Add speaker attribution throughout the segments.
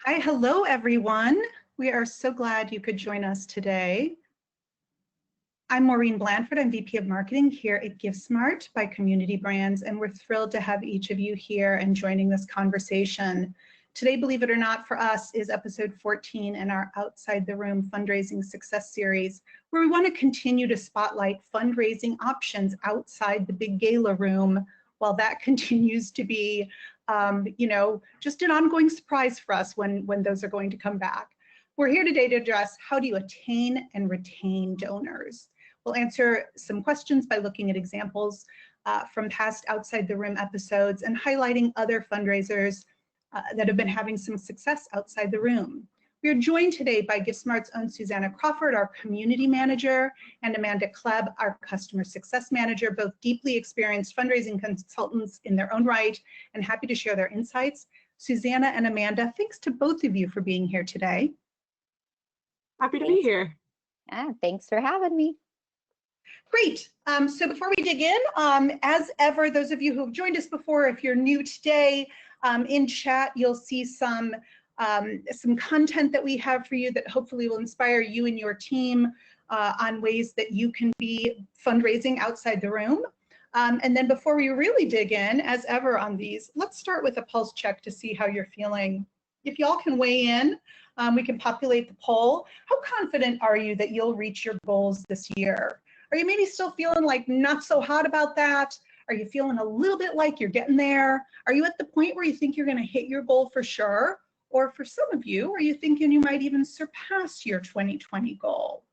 Speaker 1: Hi, hello everyone. We are so glad you could join us today. I'm Maureen Blanford. I'm VP of Marketing here at GiveSmart by Community Brands, and we're thrilled to have each of you here and joining this conversation. Today, believe it or not, for us is episode 14 in our Outside the Room Fundraising Success Series, where we want to continue to spotlight fundraising options outside the big gala room, while that continues to be just an ongoing surprise for us when those are going to come back. We're here today to address how do you attain and retain donors. We'll answer some questions by looking at examples from past Outside the Room episodes and highlighting other fundraisers that have been having some success outside the room. We are joined today by GiveSmart's own Susanna Crawford, our community manager, and Amanda Klebb, our customer success manager, both deeply experienced fundraising consultants in their own right and happy to share their insights. Susanna and Amanda, thanks to both of you for being here today.
Speaker 2: Happy to be here.
Speaker 3: Yeah, thanks for having me.
Speaker 1: Great. So before we dig in, as ever, those of you who have joined us before, if you're new today, in chat, you'll see some content that we have for you that hopefully will inspire you and your team on ways that you can be fundraising outside the room. And then before we really dig in, as ever on these, let's start with a pulse check to see how you're feeling. If y'all can weigh in, we can populate the poll. How confident are you that you'll reach your goals this year? Are you maybe still feeling like not so hot about that? Are you feeling a little bit like you're getting there? Are you at the point where you think you're going to hit your goal for sure? Or for some of you, are you thinking you might even surpass your 2020 goal?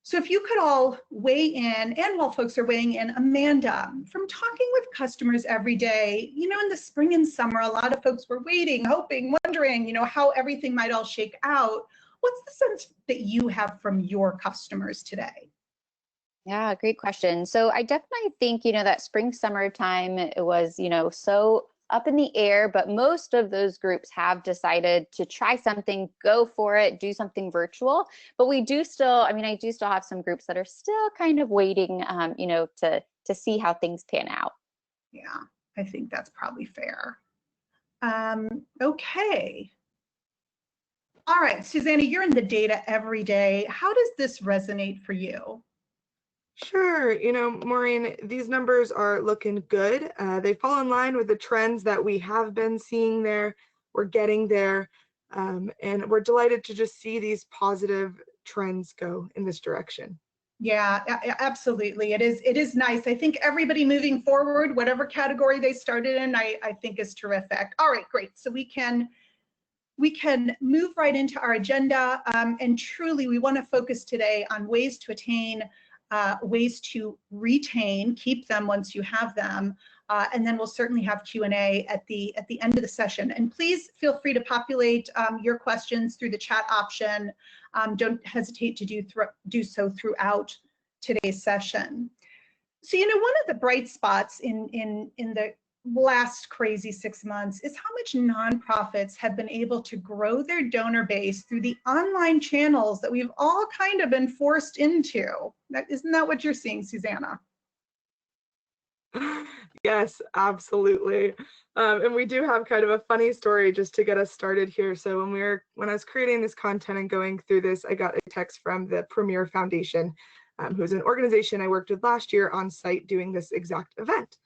Speaker 1: So if you could all weigh in, and while folks are weighing in, Amanda, from talking with customers every day, in the spring and summer, a lot of folks were waiting, hoping, wondering, how everything might all shake out. What's the sense that you have from your customers today?
Speaker 3: Yeah, great question. So I definitely think, that spring, summertime, it was, so up in the air, but most of those groups have decided to try something, go for it, do something virtual. But we do still, I do still have some groups that are still kind of waiting, to see how things pan out.
Speaker 1: Yeah, I think that's probably fair. Okay. All right, Susanna, you're in the data every day. How does this resonate for you?
Speaker 2: Sure. Maureen, these numbers are looking good. They fall in line with the trends that we have been seeing there. We're getting there. And we're delighted to just see these positive trends go in this direction.
Speaker 1: Yeah, absolutely. It is nice. I think everybody moving forward, whatever category they started in, I think is terrific. All right, great. So we can move right into our agenda. And truly, we want to focus today on ways to attain, ways to retain, keep them once you have them, and then we'll certainly have Q&A at the end of the session. And please feel free to populate your questions through the chat option. Don't hesitate to do so throughout today's session. So, one of the bright spots in the last crazy 6 months is how much nonprofits have been able to grow their donor base through the online channels that we've all kind of been forced into. Isn't that what you're seeing, Susanna?
Speaker 2: Yes, absolutely. And we do have kind of a funny story just to get us started here. So when I was creating this content and going through this, I got a text from the Premier Foundation, who's an organization I worked with last year on site doing this exact event.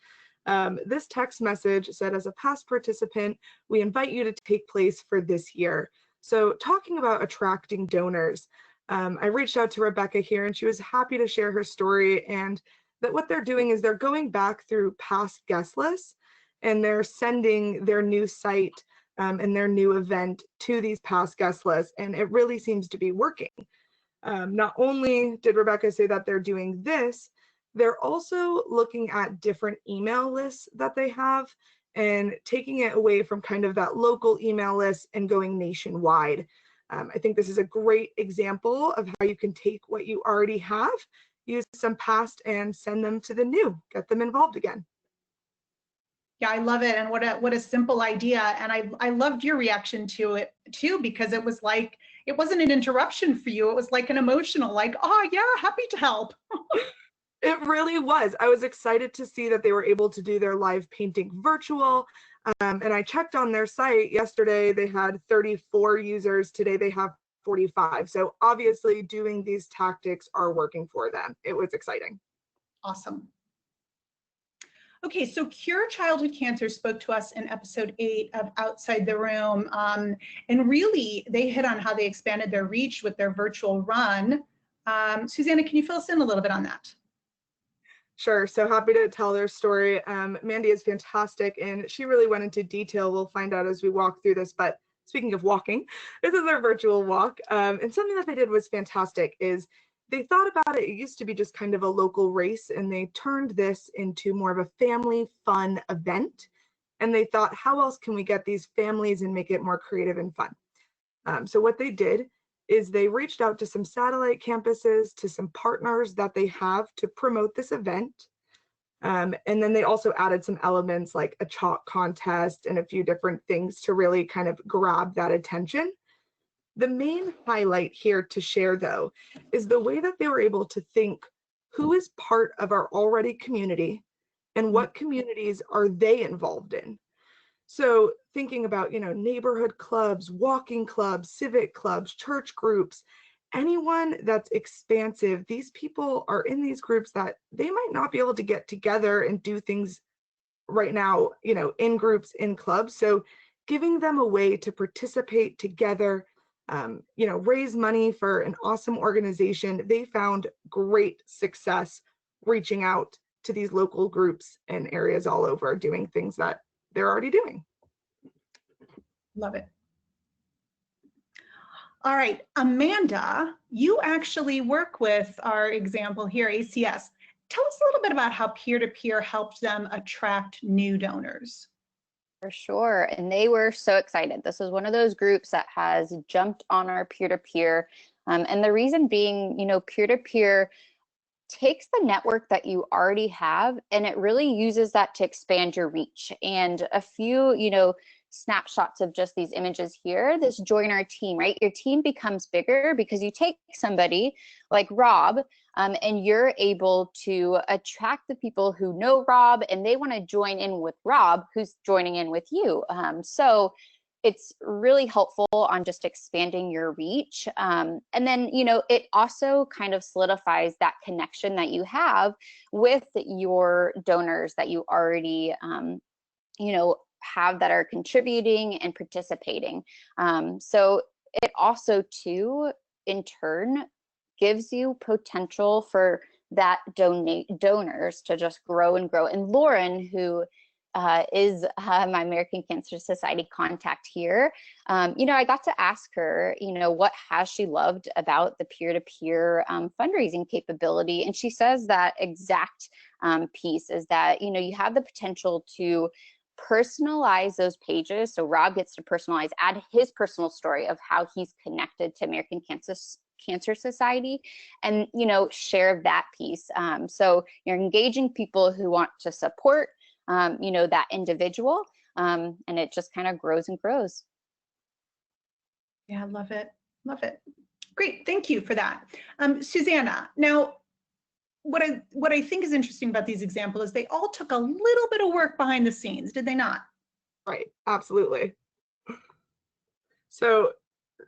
Speaker 2: This text message said, as a past participant, we invite you to take place for this year. So talking about attracting donors, I reached out to Rebecca here and she was happy to share her story, and that what they're doing is they're going back through past guest lists and they're sending their new site and their new event to these past guest lists, and it really seems to be working. Not only did Rebecca say that they're doing this, they're also looking at different email lists that they have and taking it away from kind of that local email list and going nationwide. I think this is a great example of how you can take what you already have, use some past, and send them to the new, get them involved again.
Speaker 1: Yeah, I love it. And what a simple idea. And I loved your reaction to it too, because it was like, it wasn't an interruption for you. It was like an emotional, like, oh yeah, happy to help.
Speaker 2: It really was. I was excited to see that they were able to do their live painting virtual. And I checked on their site yesterday. They had 34 users. Today they have 45. So obviously doing these tactics are working for them. It was exciting.
Speaker 1: Awesome. Okay, so Cure Childhood Cancer spoke to us in episode 8 of Outside the Room. And really, they hit on how they expanded their reach with their virtual run. Susanna, can you fill us in a little bit on that?
Speaker 2: Sure. So happy to tell their story. Mandy is fantastic, and she really went into detail. We'll find out as we walk through this. But speaking of walking, this is their virtual walk. And something that they did was fantastic is they thought about it. It used to be just kind of a local race, and they turned this into more of a family fun event. And they thought, how else can we get these families and make it more creative and fun? So what they did is they reached out to some satellite campuses, to some partners that they have to promote this event. And then they also added some elements like a chalk contest and a few different things to really kind of grab that attention. The main highlight here to share, though, is the way that they were able to think, who is part of our already community and what communities are they involved in? So thinking about, neighborhood clubs, walking clubs, civic clubs, church groups, anyone that's expansive, these people are in these groups that they might not be able to get together and do things right now, in groups, in clubs. So giving them a way to participate together, raise money for an awesome organization. They found great success reaching out to these local groups and areas all over, doing things that they're already doing.
Speaker 1: Love it. All right, Amanda, you actually work with our example here, ACS. Tell us a little bit about how peer-to-peer helped them attract new donors.
Speaker 3: For sure. And they were so excited. This is one of those groups that has jumped on our peer-to-peer. And the reason being, peer-to-peer takes the network that you already have and it really uses that to expand your reach. And a few, snapshots of just these images here, this join our team, right? Your team becomes bigger because you take somebody like Rob and you're able to attract the people who know Rob and they want to join in with Rob, who's joining in with you. So it's really helpful on just expanding your reach. And then, it also kind of solidifies that connection that you have with your donors that you already, have that are contributing and participating. So it also too, in turn, gives you potential for that donors to just grow and grow. And Lauren, who is my American Cancer Society contact here, I got to ask her, what has she loved about the peer-to-peer fundraising capability? And she says that exact piece is that, you have the potential to personalize those pages. So Rob gets to personalize, add his personal story of how he's connected to American Cancer Society and, share that piece. So you're engaging people who want to support, that individual, and it just kind of grows and grows.
Speaker 1: Yeah, love it. Love it. Great. Thank you for that. Susanna, now, what I think is interesting about these examples is they all took a little bit of work behind the scenes, did they not?
Speaker 2: Right, absolutely. So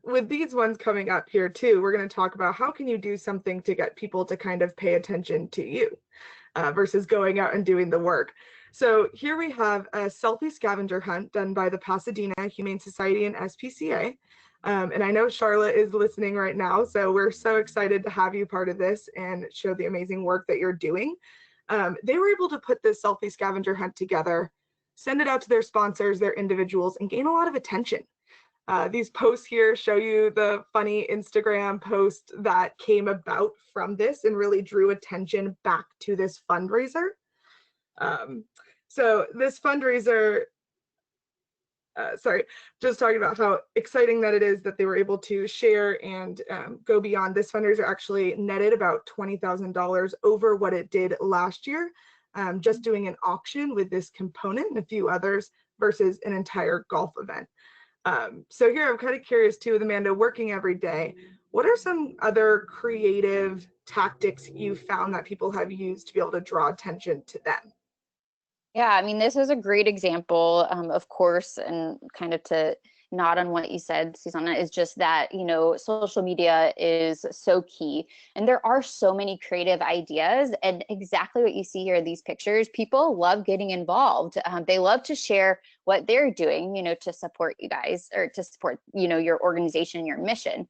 Speaker 2: with these ones coming up here too, we're going to talk about how can you do something to get people to kind of pay attention to you versus going out and doing the work. So here we have a selfie scavenger hunt done by the Pasadena Humane Society and SPCA. And I know Charlotte is listening right now, so we're so excited to have you part of this and show the amazing work that you're doing. They were able to put this selfie scavenger hunt together, send it out to their sponsors, their individuals, and gain a lot of attention. These posts here show you the funny Instagram post that came about from this and really drew attention back to this fundraiser. So this fundraiser, just talking about how exciting that it is that they were able to share and go beyond. This fundraiser actually netted about $20,000 over what it did last year, just doing an auction with this component and a few others versus an entire golf event. So here I'm kind of curious too, with Amanda working every day, what are some other creative tactics you found that people have used to be able to draw attention to them?
Speaker 3: Yeah, I mean, this is a great example, of course, and kind of to nod on what you said, Susanna, is just that, social media is so key. And there are so many creative ideas. And exactly what you see here in these pictures, people love getting involved. They love to share what they're doing, to support you guys or to support, your organization, your mission.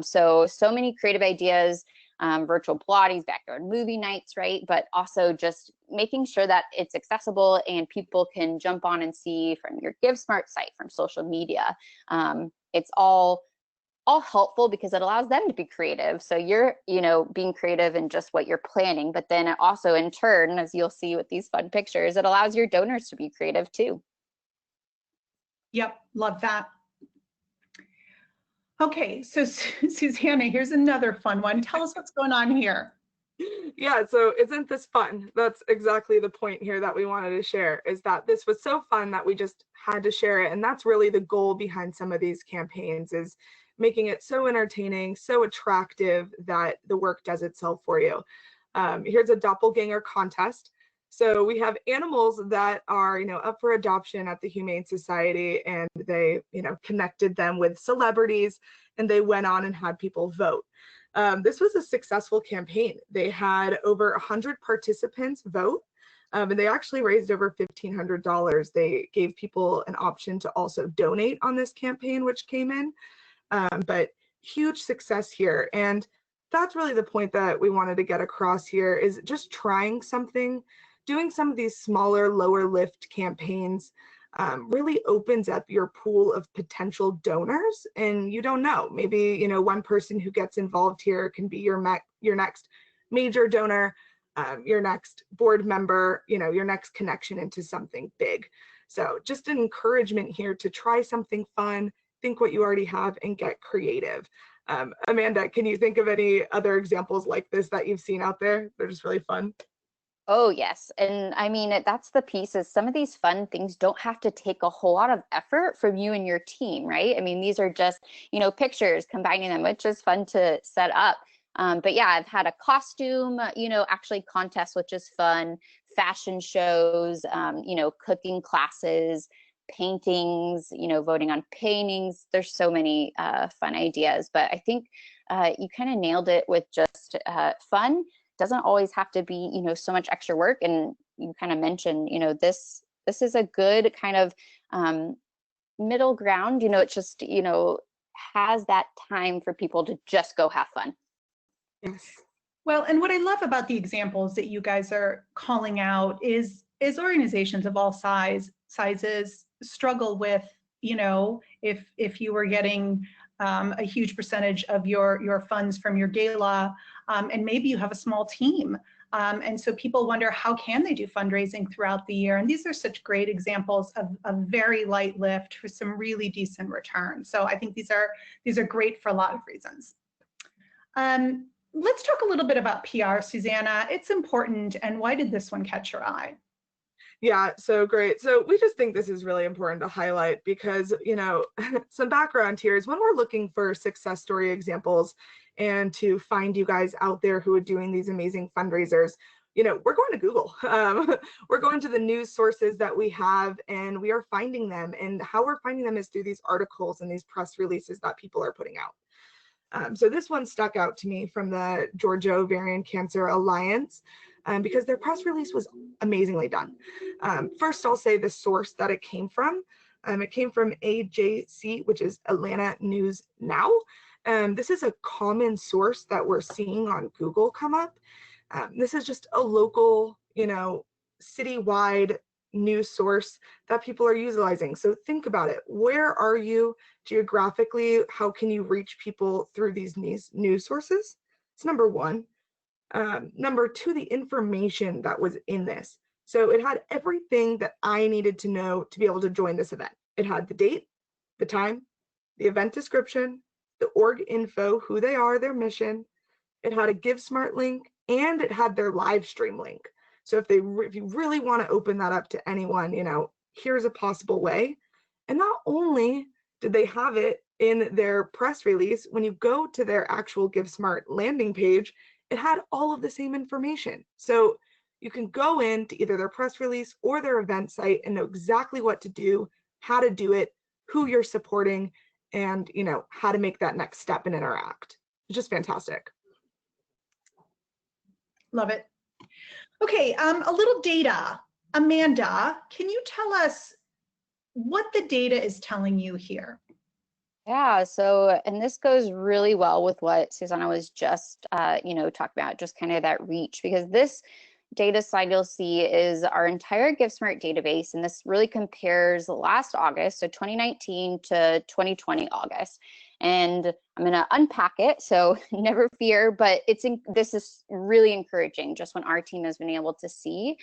Speaker 3: So many creative ideas. Virtual Pilates, backyard movie nights, right? But also just making sure that it's accessible and people can jump on and see from your GiveSmart site, from social media. It's all helpful because it allows them to be creative. So you're, being creative in just what you're planning, but then it also in turn, as you'll see with these fun pictures, it allows your donors to be creative too.
Speaker 1: Yep, love that. Okay, so Susanna, here's another fun one. Tell us what's going on here.
Speaker 2: Yeah, so isn't this fun? That's exactly the point here that we wanted to share, is that this was so fun that we just had to share it. And that's really the goal behind some of these campaigns, is making it so entertaining, so attractive that the work does itself for you. Here's a doppelganger contest. So we have animals that are, up for adoption at the Humane Society, and they, connected them with celebrities, and they went on and had people vote. This was a successful campaign. They had over 100 participants vote, and they actually raised over $1,500. They gave people an option to also donate on this campaign, which came in, but huge success here. And that's really the point that we wanted to get across here, is just trying something. Doing some of these smaller, lower lift campaigns really opens up your pool of potential donors. And you don't know, maybe, one person who gets involved here can be your next major donor, your next board member, your next connection into something big. So just an encouragement here to try something fun, think what you already have, and get creative. Amanda, can you think of any other examples like this that you've seen out there? They're just really fun.
Speaker 3: Oh, yes. And I mean, that's the piece, is some of these fun things don't have to take a whole lot of effort from you and your team, right? I mean, these are just, pictures, combining them, which is fun to set up. But yeah, I've had a costume, actually contest, which is fun, fashion shows, cooking classes, paintings, voting on paintings. There's so many fun ideas, but I think you kind of nailed it with just fun. Doesn't always have to be, so much extra work. And you kind of mentioned, this is a good kind of middle ground. It just, has that time for people to just go have fun.
Speaker 2: Yes.
Speaker 1: Well, and what I love about the examples that you guys are calling out is organizations of all sizes struggle with, if you were getting a huge percentage of your funds from your gala, and maybe you have a small team. And so people wonder, how can they do fundraising throughout the year? And these are such great examples of a very light lift for some really decent return. So I think these are great for a lot of reasons. Let's talk a little bit about PR, Susanna. It's important. And why did this one catch your eye?
Speaker 2: Yeah, so great. So we just think this is really important to highlight because, some background here is when we're looking for success story examples and to find you guys out there who are doing these amazing fundraisers, we're going to Google. We're going to the news sources that we have, and we are finding them. And how we're finding them is through these articles and these press releases that people are putting out. So this one stuck out to me from the Georgia Ovarian Cancer Alliance, because their press release was amazingly done. First, I'll say the source that it came from. It came from AJC, which is Atlanta News Now. This is a common source that we're seeing on Google come up. This is just a local, citywide news source that people are utilizing. So think about it. Where are you geographically? How can you reach people through these news sources? It's number one. Number two, the information that was in this. So it had everything that I needed to know to be able to join this event. It had the date, the time, the event description, the org info, who they are, their mission. It had a GiveSmart link, and it had their live stream link. So if you really want to open that up to anyone, here's a possible way. And not only did they have it in their press release, when you go to their actual GiveSmart landing page, it had all of the same information. So you can go into either their press release or their event site and know exactly what to do, how to do it, who you're supporting, and how to make that next step and interact. It's just fantastic.
Speaker 1: Love it. Okay, a little data. Amanda, can you tell us what the data is telling you here?
Speaker 3: Yeah, so, and this goes really well with what Susanna was just, talking about, just kind of that reach, because this data slide you'll see is our entire GiveSmart database, and this really compares last August, so 2019 to 2020 August. And I'm going to unpack it, so never fear, but this is really encouraging just when our team has been able to see.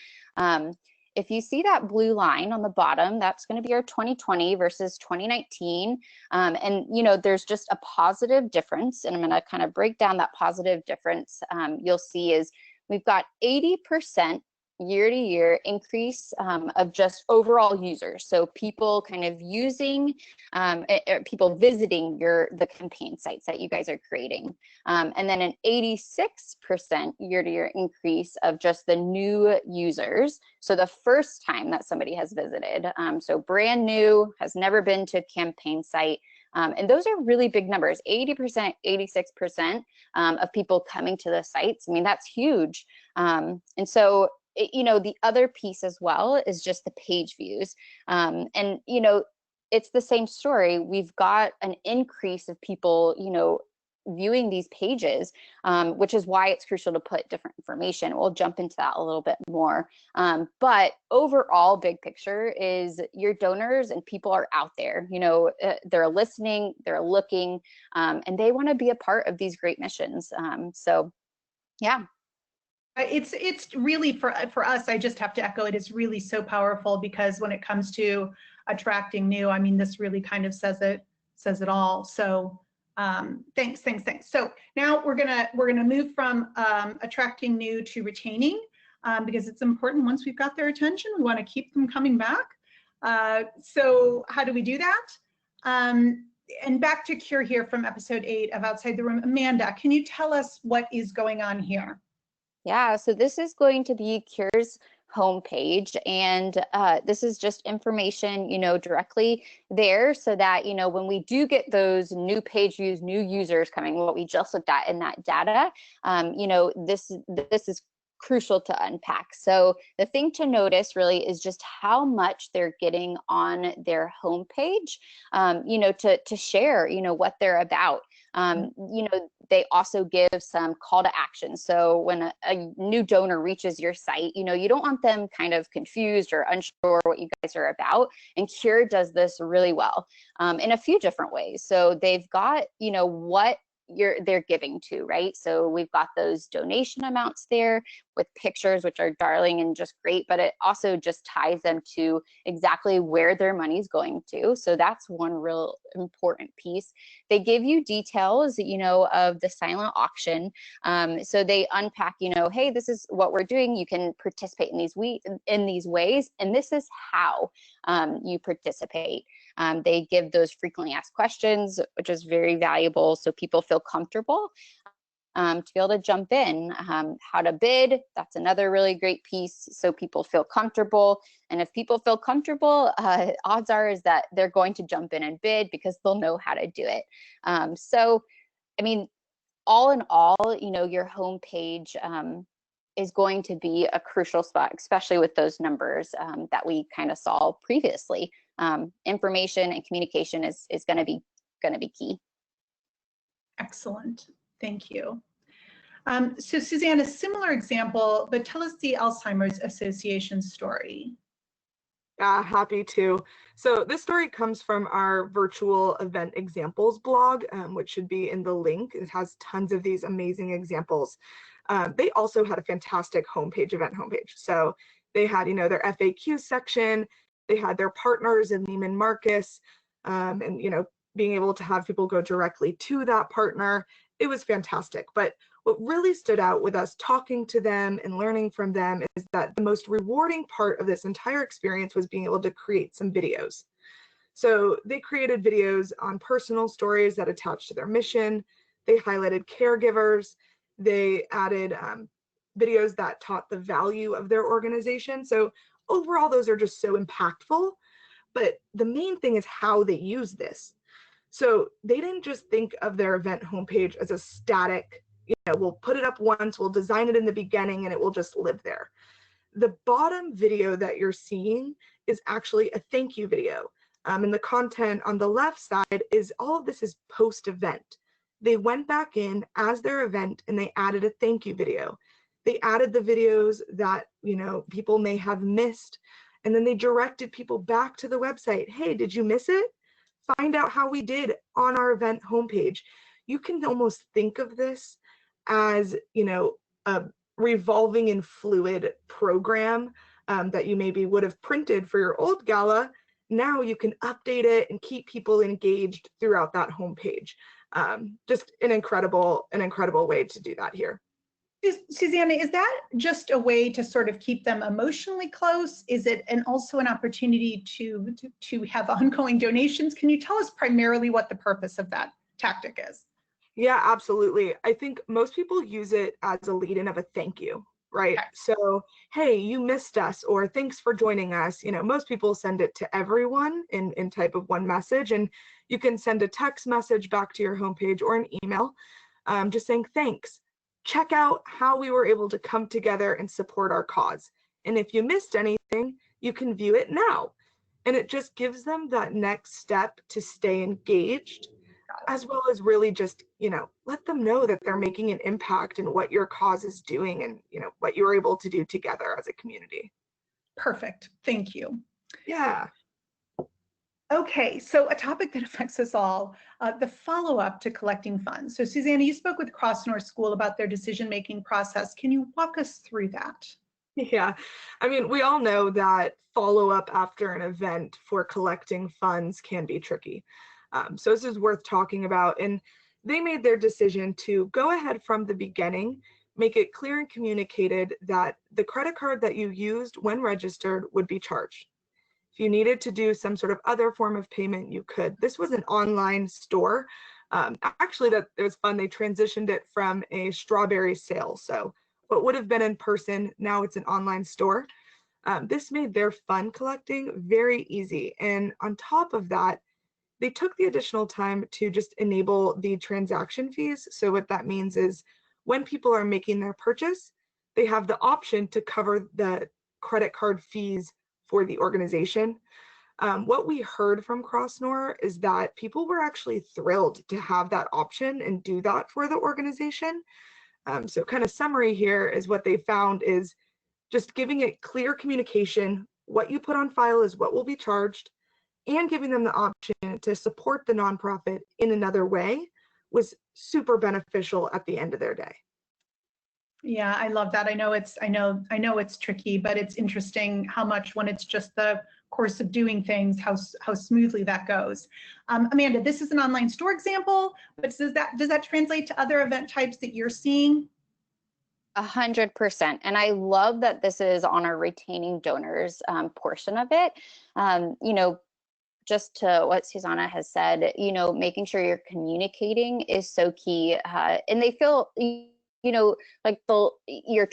Speaker 3: If you see that blue line on the bottom, that's going to be our 2020 versus 2019. And, there's just a positive difference. And I'm going to kind of break down that positive difference. You'll see is we've got 80% year-to-year increase of just overall users. So people kind of using, people visiting the campaign sites that you guys are creating. And then an 86% year-to-year increase of just the new users. So the first time that somebody has visited. So brand new, has never been to a campaign site. And those are really big numbers, 80%, 86% of people coming to the sites. I mean, that's huge. And so, the other piece as well is just the page views. And, it's the same story. We've got an increase of people, viewing these pages, which is why it's crucial to put different information. We'll jump into that a little bit more. But overall, big picture is your donors and people are out there, they're listening, they're looking, and they want to be a part of these great missions. So, yeah.
Speaker 1: It's really for us, I just have to echo it, is really so powerful, because when it comes to attracting new, I mean, this really kind of says it all. So thanks. So now we're gonna move from attracting new to retaining, because it's important. Once we've got their attention, we want to keep them coming back. So how do we do that? And back to Cure here from episode 8 of Outside the Room. Amanda, can you tell us what is going on here?
Speaker 3: Yeah, so this is going to be Cure's homepage, and this is just information, directly there, so that, when we do get those new page views, new users coming, what we just looked at in that data, this is crucial to unpack. So the thing to notice really is just how much they're getting on their homepage, to share, what they're about. They also give some call to action. So when a new donor reaches your site, you don't want them kind of confused or unsure what you guys are about. And Cure does this really well in a few different ways. So they've got, what they're giving to, right? So we've got those donation amounts there with pictures, which are darling and just great, but it also just ties them to exactly where their money's going to. So that's one real important piece. They give you details, of the silent auction. So they unpack, hey, this is what we're doing. You can participate in these ways, and this is how you participate. They give those frequently asked questions, which is very valuable, so people feel comfortable to be able to jump in. How to bid, that's another really great piece, so people feel comfortable. And if people feel comfortable, odds are is that they're going to jump in and bid, because they'll know how to do it. So, I mean, all in all, your homepage is going to be a crucial spot, especially with those numbers that we kind of saw previously. Information and communication is going to be key.
Speaker 1: Excellent, thank you. So Susanna, similar example, but tell us the Alzheimer's Association story.
Speaker 2: Yeah, happy to. So this story comes from our virtual event examples blog, which should be in the link. It has tons of these amazing examples. They also had a fantastic event homepage. So they had, their FAQ section, they had their partners in Neiman Marcus, and, being able to have people go directly to that partner. It was fantastic. But what really stood out with us talking to them and learning from them is that the most rewarding part of this entire experience was being able to create some videos. So they created videos on personal stories that attached to their mission. They highlighted caregivers. They added videos that taught the value of their organization. So overall, those are just so impactful. But the main thing is how they use this. So they didn't just think of their event homepage as a static, we'll put it up once, we'll design it in the beginning, and it will just live there. The bottom video that you're seeing is actually a thank you video. And the content on the left side is all of this is post-event. They went back in as their event and they added a thank you video. They added the videos that, people may have missed. And then they directed people back to the website. Hey, did you miss it? Find out how we did on our event homepage. You can almost think of this as, a revolving and fluid program that you maybe would have printed for your old gala. Now you can update it and keep people engaged throughout that homepage. Just an incredible way to do that here.
Speaker 1: Susanna, is that just a way to sort of keep them emotionally close? Is it also an opportunity to have ongoing donations? Can you tell us primarily what the purpose of that tactic is?
Speaker 2: Yeah, absolutely. I think most people use it as a lead-in of a thank you, right? Okay. So, hey, you missed us, or thanks for joining us. Most people send it to everyone in type of one message, and you can send a text message back to your homepage or an email just saying thanks. Check out how we were able to come together and support our cause. And if you missed anything, you can view it now. And it just gives them that next step to stay engaged, as well as really just, let them know that they're making an impact in what your cause is doing and, what you were able to do together as a community.
Speaker 1: Perfect. Thank you.
Speaker 2: Yeah.
Speaker 1: Okay, so a topic that affects us all, the follow-up to collecting funds. So Susanna, you spoke with Crossnorth School about their decision-making process. Can you walk us through that?
Speaker 2: Yeah, I mean, we all know that follow-up after an event for collecting funds can be tricky. So this is worth talking about. And they made their decision to go ahead from the beginning, make it clear and communicated that the credit card that you used when registered would be charged. If you needed to do some sort of other form of payment, you could. This was an online store. Actually, it was fun. They transitioned it from a strawberry sale. So what would have been in person, now it's an online store. This made their fund collecting very easy. And on top of that, they took the additional time to just enable the transaction fees. So what that means is when people are making their purchase, they have the option to cover the credit card fees for the organization. What we heard from Crossnorth is that people were actually thrilled to have that option and do that for the organization. So kind of summary here is what they found is just giving it clear communication. What you put on file is what will be charged, and giving them the option to support the nonprofit in another way was super beneficial at the end of their day.
Speaker 1: Yeah, I love that. I know it's tricky, but it's interesting how much when it's just the course of doing things, how smoothly that goes. Amanda, this is an online store example, but does that translate to other event types that you're seeing?
Speaker 3: 100%. And I love that this is on our retaining donors portion of it. Just to what Susanna has said, making sure you're communicating is so key. And they feel, like you're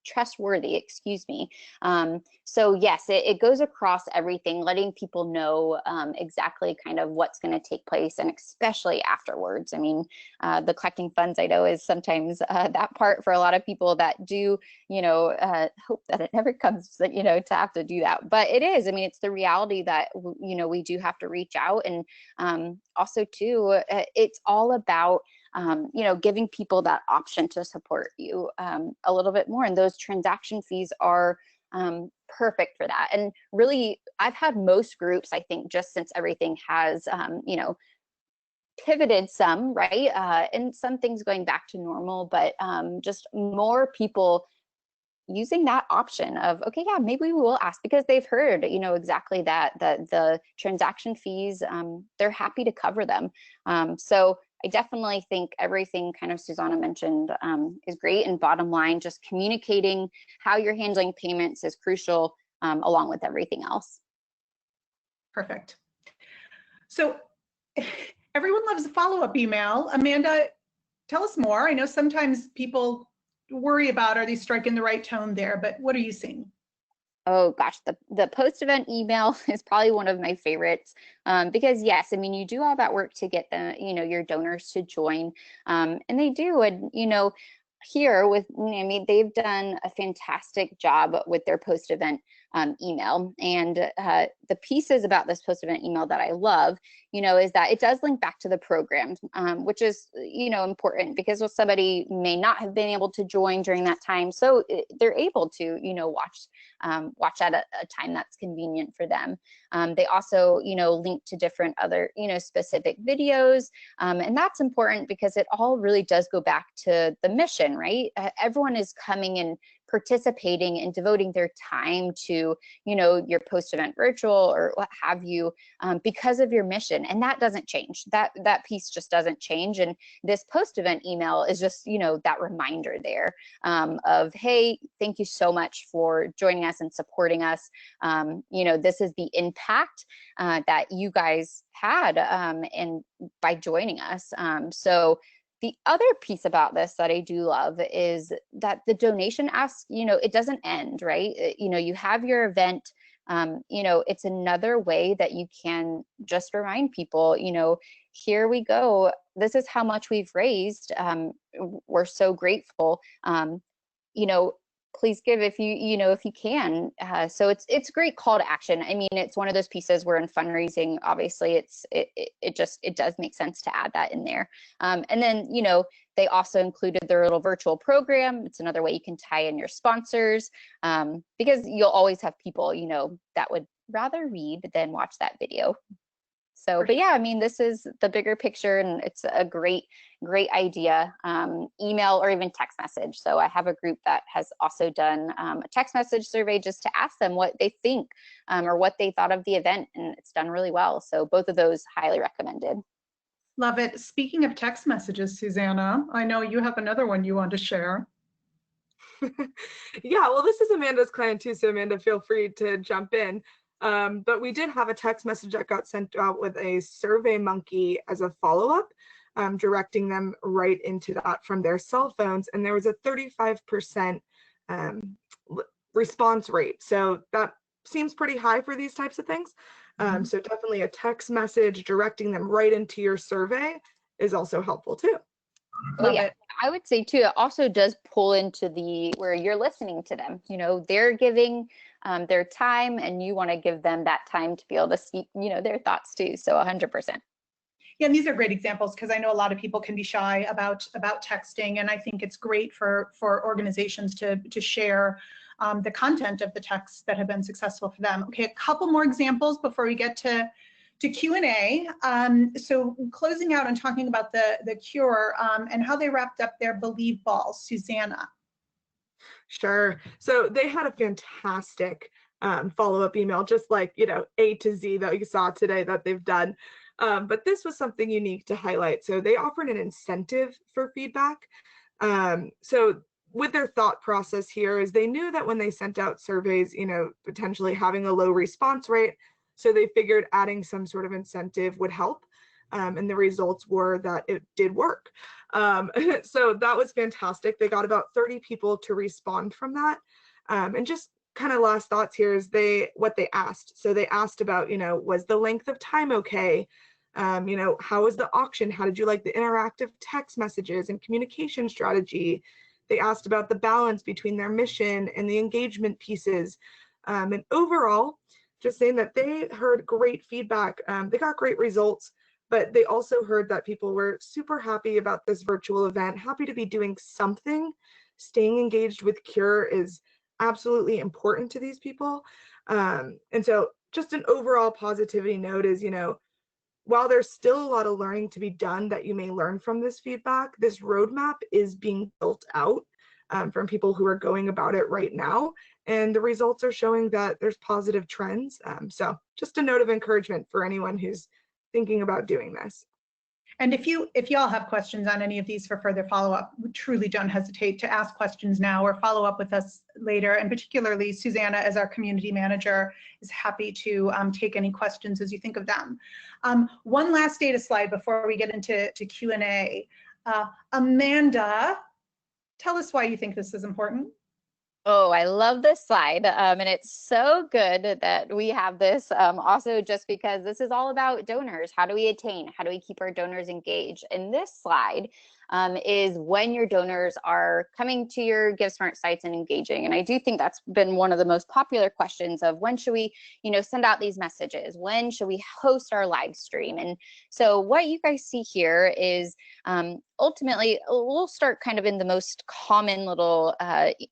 Speaker 3: trustworthy, excuse me. So yes, it goes across everything, letting people know exactly kind of what's going to take place, and especially afterwards. I mean, the collecting funds, I know, is sometimes that part for a lot of people that do, hope that it never comes, to have to do that. But it is, I mean, it's the reality that, we do have to reach out. And also too, it's all about giving people that option to support you a little bit more. And those transaction fees are perfect for that. And really, I've had most groups, I think, just since everything has, pivoted some, right? And some things going back to normal, but just more people using that option of, okay, yeah, maybe we will ask, because they've heard, exactly that the transaction fees, they're happy to cover them. So I definitely think everything kind of Susanna mentioned is great. And bottom line, just communicating how you're handling payments is crucial, along with everything else.
Speaker 1: Perfect. So everyone loves a follow-up email. Amanda, Tell us more. I know sometimes people worry about, are they striking the right tone there, but what are you seeing?
Speaker 3: Oh gosh, the post-event email is probably one of my favorites, because yes, I mean, you do all that work to get your donors to join, and they do. And, here with, I mean, they've done a fantastic job with their post-event email. And the pieces about this post-event email that I love, is that it does link back to the program, which is, important, because somebody may not have been able to join during that time. So they're able to, watch at a time that's convenient for them. They also, link to different other, specific videos. And that's important because it all really does go back to the mission, right? Everyone is coming and participating and devoting their time to, your post-event virtual or what have you, because of your mission. And that doesn't change. That piece just doesn't change. And this post-event email is just, that reminder there, of, hey, thank you so much for joining us and supporting us. This is the impact that you guys had, and by joining us. So the other piece about this that I do love is that the donation ask, it doesn't end, right? You have your event, it's another way that you can just remind people, here we go. This is how much we've raised. We're so grateful. Please give if you can. So it's a great call to action. I mean, it's one of those pieces where in fundraising, obviously it does make sense to add that in there. And then, they also included their little virtual program. It's another way you can tie in your sponsors, because you'll always have people, that would rather read than watch that video. So, but yeah, I mean, this is the bigger picture, and it's a great idea, email or even text message. So I have a group that has also done a text message survey just to ask them what they think, or what they thought of the event, and it's done really well. So both of those highly recommended.
Speaker 1: Love it. Speaking of text messages, Susanna, I know you have another one you want to share.
Speaker 2: Yeah, well, this is Amanda's client too, so Amanda, feel free to jump in. But we did have a text message that got sent out with a Survey Monkey as a follow-up, directing them right into that from their cell phones. And there was a 35% response rate. So that seems pretty high for these types of things. So definitely a text message directing them right into your survey is also helpful too.
Speaker 3: Oh yeah, I would say too, it also does pull into where you're listening to them. They're giving their time, and you want to give them that time to be able to speak, their thoughts too. So 100%.
Speaker 1: Yeah, and these are great examples because I know a lot of people can be shy about texting, and I think it's great for organizations to share the content of the texts that have been successful for them. Okay, a couple more examples before we get to Q&A. So closing out and talking about the cure, and how they wrapped up their Believe Ball, Susanna.
Speaker 2: Sure. So they had a fantastic follow-up email, just like, A to Z that you saw today that they've done. But this was something unique to highlight. So they offered an incentive for feedback. So with their thought process here is they knew that when they sent out surveys, potentially having a low response rate, so they figured adding some sort of incentive would help. And the results were that it did work. So that was fantastic. They got about 30 people to respond from that. And just kind of last thoughts here is what they asked. So they asked about, was the length of time okay? How was the auction? How did you like the interactive text messages and communication strategy? They asked about the balance between their mission and the engagement pieces. And overall, just saying that they heard great feedback. They got great results, but they also heard that people were super happy about this virtual event, happy to be doing something. Staying engaged with Cure is absolutely important to these people. And so just an overall positivity note is, while there's still a lot of learning to be done that you may learn from this feedback, this roadmap is being built out from people who are going about it right now. And the results are showing that there's positive trends. So just a note of encouragement for anyone who's thinking about doing this.
Speaker 1: And if y'all have questions on any of these for further follow-up, truly don't hesitate to ask questions now or follow up with us later. And particularly Susanna, as our community manager, is happy to take any questions as you think of them. One last data slide before we get into Q&A. Amanda, tell us why you think this is important.
Speaker 3: Oh, I love this slide. And it's so good that we have this also just because this is all about donors. How do we attain? How do we keep our donors engaged? And this slide is when your donors are coming to your GiveSmart sites and engaging. And I do think that's been one of the most popular questions of when should we, send out these messages? When should we host our live stream? And so what you guys see here is ultimately, we'll start kind of in the most common little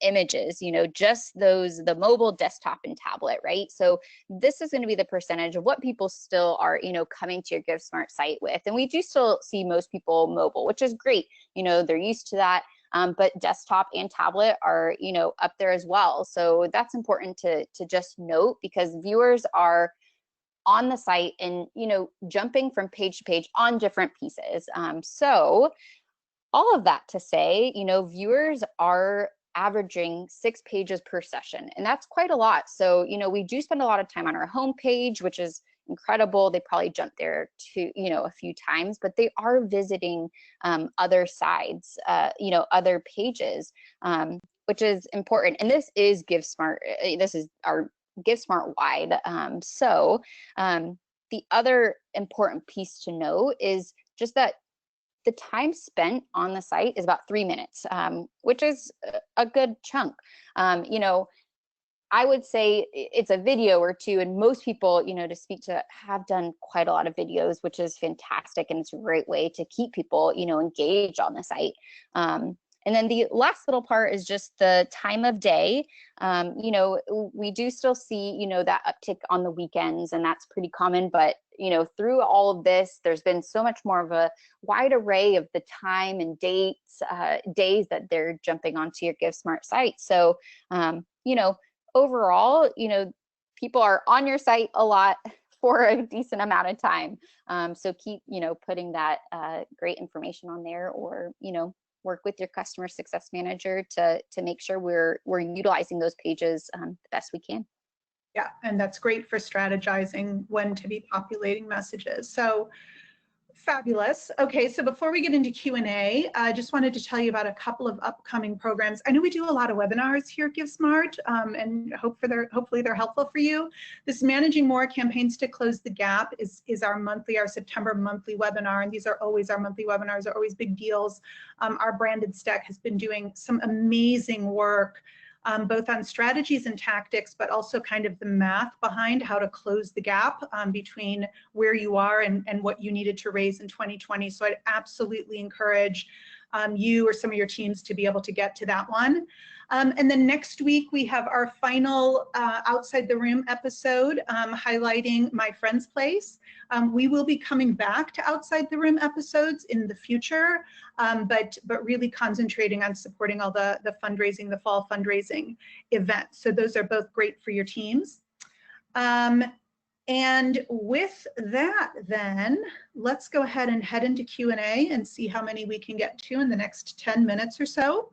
Speaker 3: images, just the mobile, desktop, and tablet, right? So this is going to be the percentage of what people still are, coming to your GiveSmart site with. And we do still see most people mobile, which is great. They're used to that. But desktop and tablet are, up there as well. So that's important to just note because viewers are on the site and, jumping from page to page on different pieces. So all of that to say, viewers are averaging 6 pages per session, and that's quite a lot. So, we do spend a lot of time on our homepage, which is incredible. They probably jump there to, a few times, but they are visiting other sides, other pages, which is important. And this is GiveSmart. This is our GiveSmart wide. So the other important piece to know is just that the time spent on the site is about 3 minutes, which is a good chunk. I would say it's a video or two, and most people, to speak to, have done quite a lot of videos, which is fantastic, and it's a great way to keep people, engaged on the site. And then the last little part is just the time of day. We do still see, that uptick on the weekends, and that's pretty common. But, through all of this, there's been so much more of a wide array of the time and dates, days that they're jumping onto your GiveSmart site. So, overall, people are on your site a lot for a decent amount of time. So keep, putting that great information on there, or, work with your customer success manager to make sure we're utilizing those pages the best we can.
Speaker 1: Yeah, and that's great for strategizing when to be populating messages. So fabulous. Okay, so before we get into Q&A, I just wanted to tell you about a couple of upcoming programs. I know we do a lot of webinars here at GiveSmart, and hopefully they're helpful for you. This Managing More Campaigns to Close the Gap is our September monthly webinar, and these are always our monthly webinars, are always big deals. Our branded stack has been doing some amazing work, both on strategies and tactics, but also kind of the math behind how to close the gap between where you are and what you needed to raise in 2020. So I'd absolutely encourage you or some of your teams to be able to get to that one. And then next week, we have our final Outside the Room episode highlighting My Friend's Place. We will be coming back to Outside the Room episodes in the future, but really concentrating on supporting all the fundraising, the fall fundraising events. So those are both great for your teams. And with that, then, let's go ahead and head into Q&A and see how many we can get to in the next 10 minutes or so.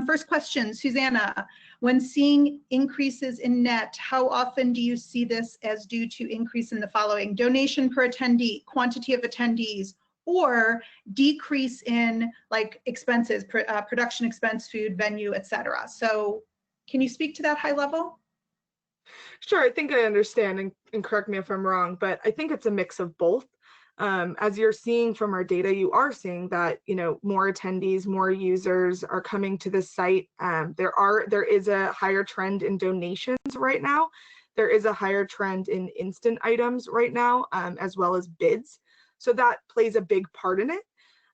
Speaker 1: First question, Susanna, when seeing increases in net, how often do you see this as due to increase in the following: donation per attendee, quantity of attendees, or decrease in like expenses, production expense, food, venue, etc.? So can you speak to that high level?
Speaker 2: Sure, I think I understand, and correct me if I'm wrong, but I think it's a mix of both. As you're seeing from our data, you are seeing that, more attendees, more users are coming to the site. There is a higher trend in donations right now. There is a higher trend in instant items right now, as well as bids. So that plays a big part in it.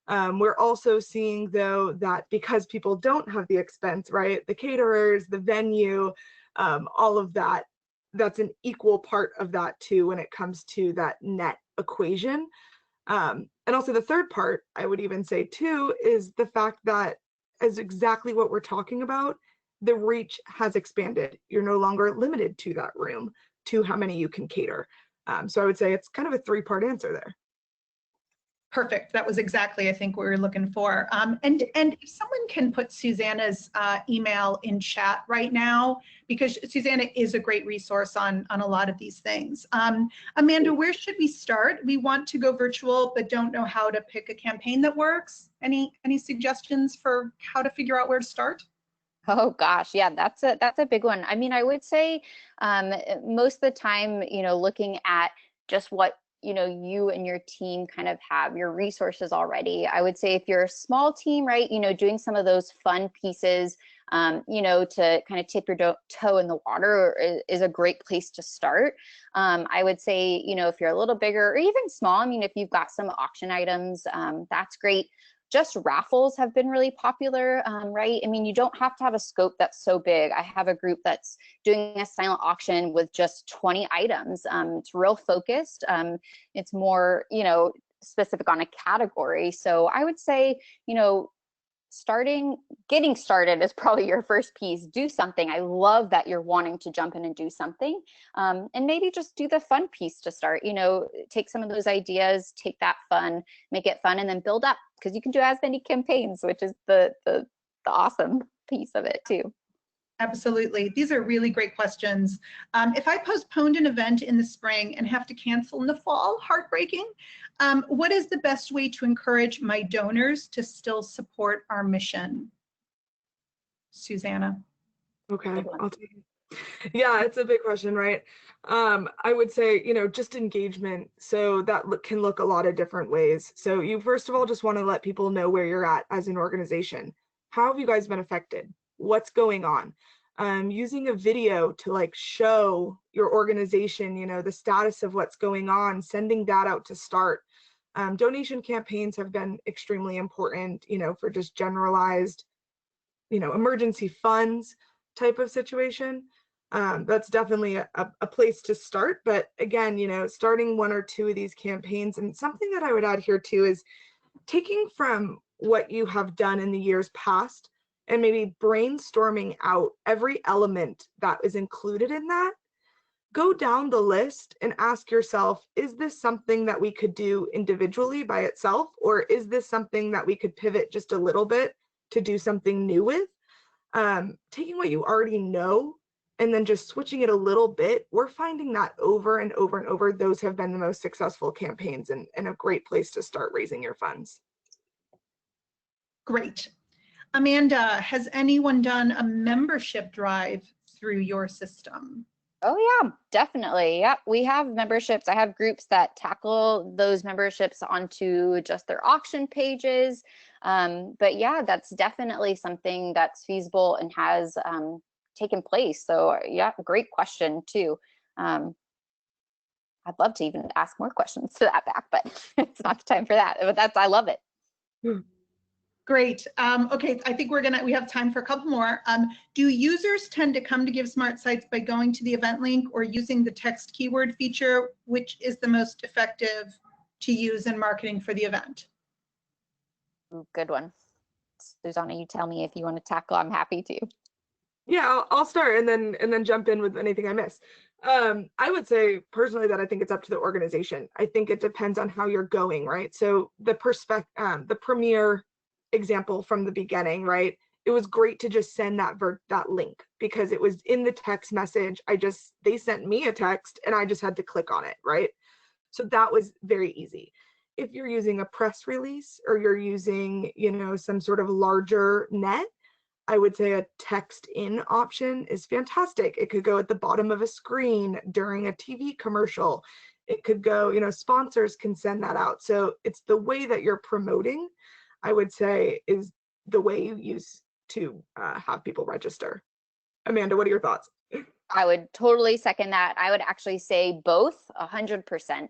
Speaker 2: We're also seeing, though, that because people don't have the expense, right, the caterers, the venue, all of that, that's an equal part of that too when it comes to that net equation. And also the third part, I would even say too, is the fact that, as exactly what we're talking about, the reach has expanded. You're no longer limited to that room, to how many you can cater. So I would say it's kind of a 3-part answer there.
Speaker 1: Perfect. That was exactly, I think, what we were looking for. And if someone can put Susanna's email in chat right now, because Susanna is a great resource on a lot of these things. Amanda, where should we start? We want to go virtual, but don't know how to pick a campaign that works. Any suggestions for how to figure out where to start?
Speaker 3: Oh gosh, yeah, that's a big one. I mean, I would say most of the time, looking at just what you and your team kind of have your resources already. I would say if you're a small team, right, doing some of those fun pieces, to kind of tip your toe in the water is a great place to start. I would say, if you're a little bigger or even small, I mean, if you've got some auction items, that's great. Just raffles have been really popular, right? I mean, you don't have to have a scope that's so big. I have a group that's doing a silent auction with just 20 items. It's real focused. It's more, specific on a category. So I would say, getting started is probably your first piece. Do something. I love that you're wanting to jump in and do something, and maybe just do the fun piece to start. Take some of those ideas, take that fun, make it fun, and then build up, because you can do as many campaigns, which is the awesome piece of it too.
Speaker 1: Absolutely. These are really great questions. If I postponed an event in the spring and have to cancel in the fall, heartbreaking. What is the best way to encourage my donors to still support our mission? Susanna.
Speaker 2: Okay, I'll take it. Yeah, it's a big question, right? I would say, just engagement. So that can look a lot of different ways. So you first of all just want to let people know where you're at as an organization. How have you guys been affected? What's going on? Using a video to show your organization, the status of what's going on, sending that out to start. Donation campaigns have been extremely important, for just generalized, emergency funds type of situation. That's definitely a place to start. But again, starting one or two of these campaigns, and something that I would add here too is taking from what you have done in the years past and maybe brainstorming out every element that is included in that. Go down the list and ask yourself, is this something that we could do individually by itself? Or is this something that we could pivot just a little bit to do something new with? Taking what you already know and then just switching it a little bit, we're finding that over and over and over, those have been the most successful campaigns and a great place to start raising your funds.
Speaker 1: Great. Amanda, has anyone done a membership drive through your system?
Speaker 3: Oh yeah, definitely. Yeah, we have memberships. I have groups that tackle those memberships onto just their auction pages. But yeah, that's definitely something that's feasible and has taken place. So yeah, great question too. I'd love to even ask more questions to that back, but it's not the time for that. But I love it.
Speaker 1: Great. Okay, I think we have time for a couple more. Do users tend to come to Give Smart Sites by going to the event link or using the text keyword feature? Which is the most effective to use in marketing for the event?
Speaker 3: Ooh, good one. Susanna, you tell me if you want to tackle. I'm happy to.
Speaker 2: Yeah, I'll start and then jump in with anything I miss. I would say personally that I think it's up to the organization. I think it depends on how you're going, right? So the premier example from the beginning, right? It was great to just send that link because it was in the text message. They sent me a text and I just had to click on it, right? So that was very easy. If you're using a press release or you're using, some sort of larger net, I would say a text in option is fantastic. It could go at the bottom of a screen during a TV commercial. It could go, sponsors can send that out. So it's the way that you're promoting, I would say, is the way you use to have people register. Amanda, what are your thoughts?
Speaker 3: I would totally second that. I would actually say both, 100%.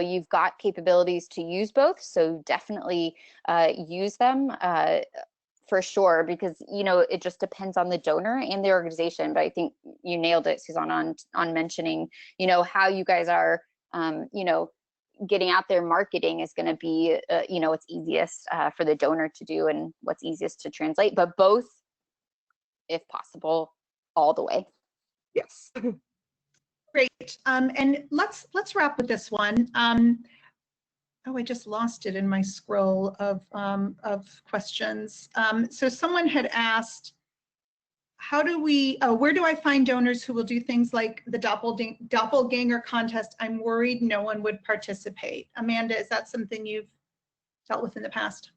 Speaker 3: You've got capabilities to use both, so definitely use them for sure, because it just depends on the donor and the organization. But I think you nailed it, Susanna, on mentioning how you guys are getting out there. Marketing is going to be what's easiest for the donor to do and what's easiest to translate, but both, if possible, all the way.
Speaker 2: Yes.
Speaker 1: Great. And let's wrap with this one. Oh, I just lost it in my scroll of questions. So someone had asked, how do we, where do I find donors who will do things like the doppelganger contest? I'm worried no one would participate. Amanda, is that something you've dealt with in the past?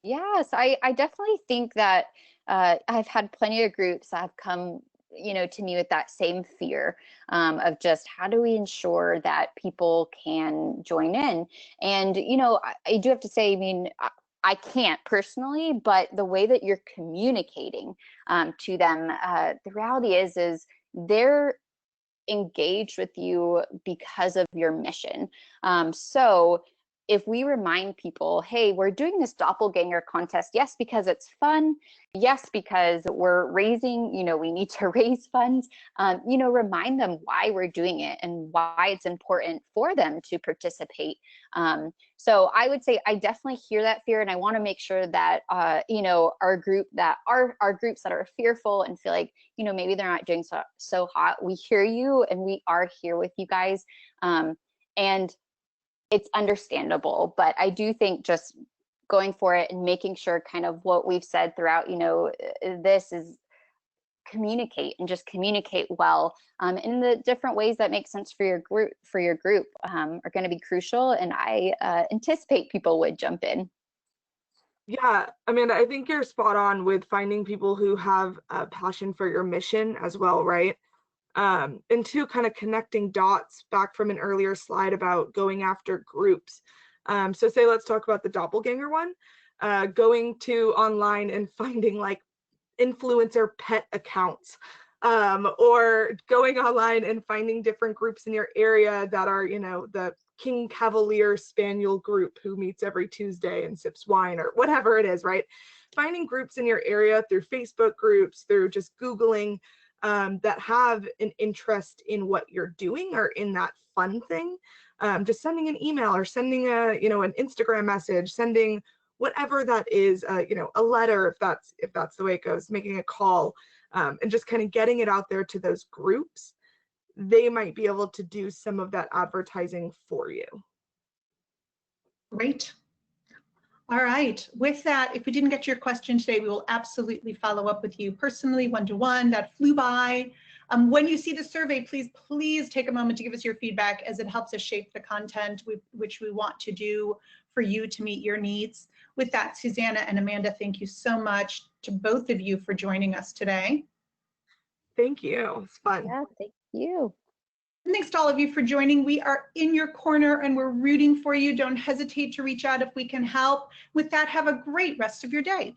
Speaker 3: Yes, I definitely think that I've had plenty of groups that have come, to me with that same fear of just how do we ensure that people can join in? And, I do have to say, I mean, I can't personally, but the way that you're communicating to them, the reality is they're engaged with you because of your mission. So if we remind people, hey, we're doing this doppelganger contest, yes, because it's fun, yes, because we're raising, we need to raise funds, remind them why we're doing it and why it's important for them to participate. So I would say I definitely hear that fear, and I want to make sure that, our group that our groups that are fearful and feel like, maybe they're not doing so hot, we hear you and we are here with you guys. And it's understandable, but I do think just going for it and making sure kind of what we've said throughout, this is communicate and just communicate well in the different ways that make sense for your group are going to be crucial. And I anticipate people would jump in.
Speaker 2: Yeah, Amanda, I think you're spot on with finding people who have a passion for your mission as well, right? And two, kind of connecting dots back from an earlier slide about going after groups. So say, let's talk about the doppelganger one, going to online and finding like influencer pet accounts, or going online and finding different groups in your area that are, the King Cavalier Spaniel group who meets every Tuesday and sips wine or whatever it is, right? Finding groups in your area through Facebook groups, through just Googling, that have an interest in what you're doing or in that fun thing. Just sending an email or sending an Instagram message, sending whatever that is, a letter, if that's the way it goes, making a call, and just kind of getting it out there to those groups. They might be able to do some of that advertising for you.
Speaker 1: Great. All right. With that, if we didn't get to your question today, we will absolutely follow up with you personally, one-to-one. That flew by. When you see the survey, please take a moment to give us your feedback, as it helps us shape the content which we want to do for you to meet your needs. With that, Susanna and Amanda, thank you so much to both of you for joining us today.
Speaker 2: Thank you. It's fun.
Speaker 3: Yeah, thank you.
Speaker 1: And thanks to all of you for joining. We are in your corner and we're rooting for you. Don't hesitate to reach out if we can help. With that, have a great rest of your day.